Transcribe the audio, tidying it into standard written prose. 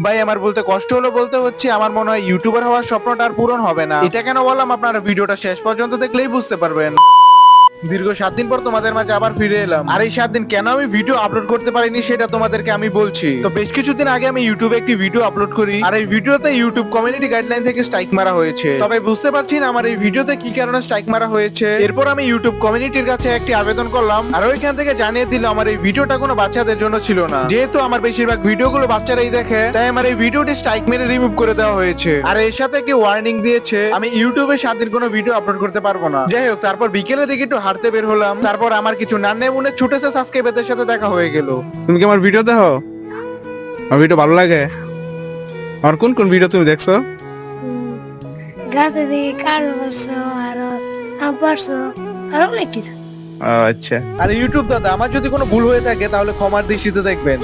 ভাই আমার বলতে কষ্ট হলো বলতে হচ্ছে আমার মনে হয় ইউটিউবার হওয়ার স্বপ্নটা আর পূরণ হবে না। এটা কেন বললাম আপনারা ভিডিওটা শেষ পর্যন্ত দেখলেই বুঝতে পারবেন। দীর্ঘ 7 দিন পর তোমাদের মাঝে আবার ফিরে এলাম। আর এই 7 দিন কেন আমি ভিডিও আপলোড করতে পারিনি সেটা তোমাদেরকে আমি বলছি। তো বেশ কিছুদিন আগে আমি ইউটিউবে একটি ভিডিও আপলোড করি, আর এই ভিডিওতে ইউটিউব কমিউনিটি গাইডলাইন থেকে স্ট্রাইক মারা হয়েছে। তবে বুঝতে পারছি না আমার এই ভিডিওতে কি কারণে স্ট্রাইক মারা হয়েছে। এরপর আমি ইউটিউব কমিউনিটির কাছে একটি আবেদন করলাম, আর ওইখান থেকে জানিয়ে দিল আমার এই ভিডিওটা কোনো বাচ্চাদের জন্য ছিল না। যেহেতু আমার বেশিরভাগ ভিডিওগুলো বাচ্চারাই দেখে, তাই আমার এই ভিডিওটি স্ট্রাইক মেরে রিমুভ করে দেওয়া হয়েছে। আর এর সাথে একটি ওয়ার্নিং দিয়েছে আমি ইউটিউবে 7 দিন কোনো ভিডিও আপলোড করতে পারবো না। যাই হোক, তারপর বিকেলে দিকে একটু হাঁটতে বের হলাম। তারপর আমার কিছু নান্নে মুন্নে ছুটেছে সাবস্ক্রাইবারদের সাথে দেখা হয়ে গেল। তুমি কি আমার ভিডিও দেখো? আমার ভিডিও ভালো লাগে? আমার কোন কোন ভিডিও তুমি দেখছো? গাছে দিকে কারো পারছো আরো আম পারছো আরো অনেক কিছু। আচ্ছা। আর ইউটিউব দাদা, আমার যদি কোনো ভুল হয়ে থাকে তাহলে ক্ষমার দৃষ্টিতে দেখবেন।